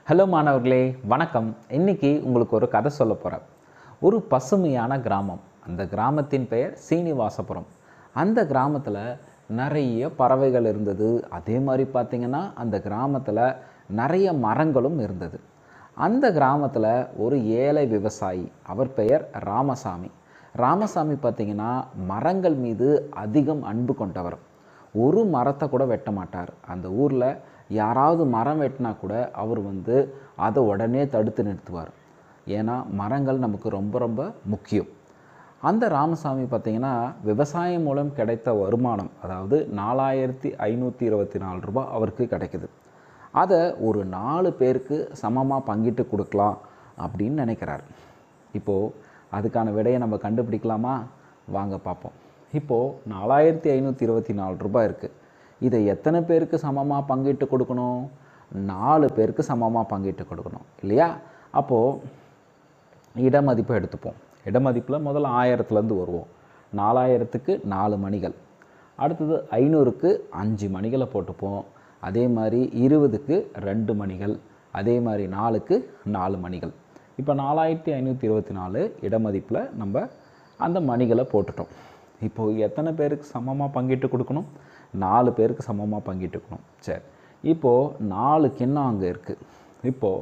Hello மாணவர்களே, வணக்கம். இன்னைக்கு உங்களுக்கு ஒரு கதை சொல்ல போகிறேன். ஒரு பசுமையான கிராமம். அந்த கிராமத்தின் பெயர் சீனிவாசபுரம். அந்த கிராமத்தில் நிறைய பறவைகள் இருந்தது. அதே மாதிரி பார்த்திங்கன்னா அந்த கிராமத்தில் நிறைய மரங்களும் இருந்தது. அந்த கிராமத்தில் ஒரு ஏழை விவசாயி, அவர் பெயர் ராமசாமி. ராமசாமி பார்த்திங்கன்னா மரங்கள் மீது அதிகம் அன்பு கொண்டவர். ஒரு மரத்தை கூட வெட்ட மாட்டார். அந்த ஊரில் யாராவது மரம் வெட்டினா கூட அவர் அதை உடனே தடுத்து நிறுத்துவார். ஏன்னா மரங்கள் நமக்கு ரொம்ப ரொம்ப முக்கியம். அந்த ராமசாமி பார்த்திங்கன்னா விவசாயம் மூலம் கிடைத்த வருமானம், அதாவது 4524 ரூபாய் அவருக்கு கிடைக்குது. அதை ஒரு 4 பேருக்கு சமமாக பங்கிட்டு கொடுக்கலாம் அப்படின்னு நினைக்கிறார். இப்போது அதுக்கான விடையை நம்ம கண்டுபிடிக்கலாமா? வாங்க பார்ப்போம். இப்போது 4524 ரூபாய் இருக்குது. இதை எத்தனை பேருக்கு சமமாக பங்கிட்டு கொடுக்கணும்? 4 பேருக்கு சமமாக பங்கிட்டு கொடுக்கணும் இல்லையா? அப்போது இடமதிப்பை எடுத்துப்போம். இடமதிப்பில் முதல்ல 1000லேருந்து வருவோம். 4000க்கு 4 மணிகள், அடுத்தது 500க்கு 5 மணிகளை போட்டுப்போம். அதே மாதிரி 20க்கு 2 மணிகள், அதே மாதிரி 4க்கு 4 மணிகள். இப்போ 4524 இடமதிப்பில் நம்ம அந்த மணிகளை போட்டுட்டோம். இப்போது எத்தனை பேருக்கு சமமாக பங்கிட்டு கொடுக்கணும்? 4 பேருக்கு சமமாக பங்கிட்டு கொடுக்கணும். சரி, இப்போது 4 கிண்ணம் அங்கே இருக்குது. இப்போது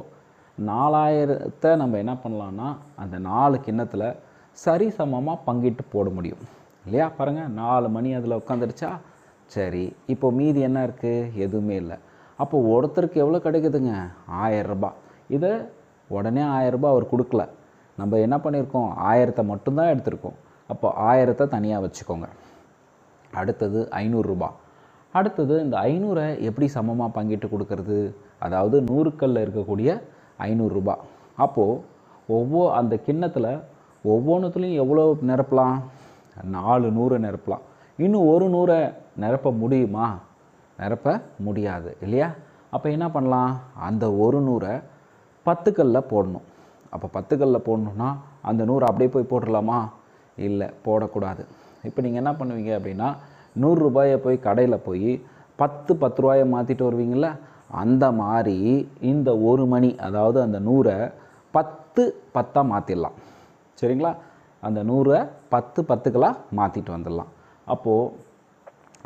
4000 நம்ம என்ன பண்ணலான்னா அந்த 4 கிண்ணத்தில் சரி சமமாக பங்கிட்டு போட முடியும் இல்லையா? பாருங்கள், 4 மணி அதில் உட்காந்துருச்சா? சரி, இப்போது மீதி என்ன இருக்குது? எதுவுமே இல்லை. அப்போது ஒருத்தருக்கு எவ்வளோ கிடைக்குதுங்க? 1000 ரூபாய். இதை உடனே 1000 ரூபாய் அவர் கொடுக்கல. நம்ம என்ன பண்ணியிருக்கோம்? 1000 மட்டும்தான் எடுத்திருக்கோம். அப்போ 1000 தனியாக வச்சுக்கோங்க. அடுத்தது 500 ரூபாய். அடுத்தது இந்த 500 எப்படி சமமாக பங்கிட்டு கொடுக்கறது? அதாவது 100 கல்லில் இருக்கக்கூடிய 500 ரூபாய். அப்போது அந்த கிண்ணத்தில் ஒவ்வொன்றுத்துலேயும் எவ்வளோ நிரப்பலாம்? 4 100 நிரப்பலாம். இன்னும் ஒரு 100 நிரப்ப முடியுமா? நிரப்ப முடியாது இல்லையா? அப்போ என்ன பண்ணலாம்? அந்த ஒரு 100 10 கல்லில் போடணும். அப்போ 10 கல்லில் போடணுன்னா அந்த 100 அப்படியே போய் போட்டுடலாமா? இல்லை, போடக்கூடாது. இப்போ நீங்கள் என்ன பண்ணுவீங்க அப்படின்னா 100 ரூபாயை போய் கடையில் போய் 10 ரூபாயை மாற்றிட்டு வருவீங்கள, அந்த மாதிரி இந்த ஒரு மணி, அதாவது அந்த 100 10 மாற்றிடலாம். சரிங்களா? அந்த 100 10 மாற்றிட்டு வந்துடலாம். அப்போது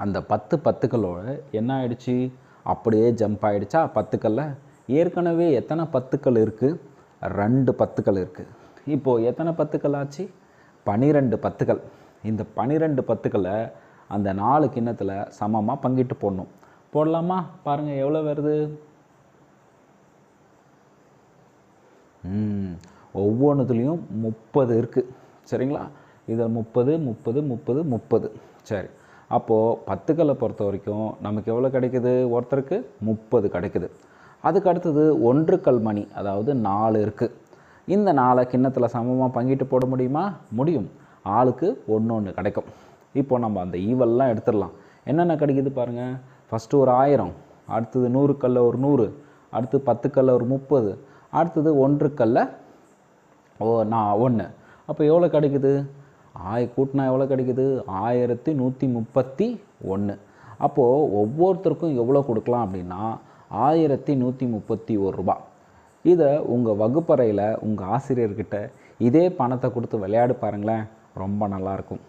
அந்த 10 என்ன ஆயிடுச்சு? அப்படியே ஜம்ப் ஆகிடுச்சா 10 ஏற்கனவே எத்தனை 10 இருக்குது? 2 10 இருக்குது. இப்போது எத்தனை 10 ஆச்சு? 12 10. இந்த 12 10 அந்த 4 கிண்ணத்தில் சமமாக பங்கிட்டு போடணும். போடலாமா? பாருங்கள் எவ்வளோ வருது. ஒவ்வொன்றுத்துலேயும் 30 இருக்குது. சரிங்களா? இதில் 30 30 30 30. சரி, அப்போது 10 பொறுத்த வரைக்கும் நமக்கு எவ்வளோ கிடைக்குது? ஒருத்தருக்கு 30 கிடைக்குது. அதுக்கு அடுத்தது 1 கல் மணி, அதாவது 4 இருக்குது. இந்த 4 கிண்ணத்தில் சமமாக பங்கிட்டு போட முடியுமா? முடியும். ஆளுக்கு 1 கிடைக்கும். இப்போ நம்ம அந்த ஈவெல்லாம் எடுத்துடலாம். என்னென்ன கிடைக்குது பாருங்கள். ஃபஸ்ட்டு ஒரு 1000, அடுத்தது 100 கல்லில் ஒரு 100, அடுத்து 10 கல்லில் ஒரு 30, அடுத்தது 1 கல்லில் 1. அப்போ எவ்வளோ கிடைக்குது? கூட்டினா எவ்வளோ கிடைக்குது? 1131. அப்போது ஒவ்வொருத்தருக்கும் எவ்வளோ கொடுக்கலாம் அப்படின்னா 1131 ரூபாய். இதை உங்கள் வகுப்பறையில் உங்கள் ஆசிரியர்கிட்ட இதே பணத்தை கொடுத்து விளையாடு பாருங்களேன், ரொம்ப நல்லாயிருக்கும்.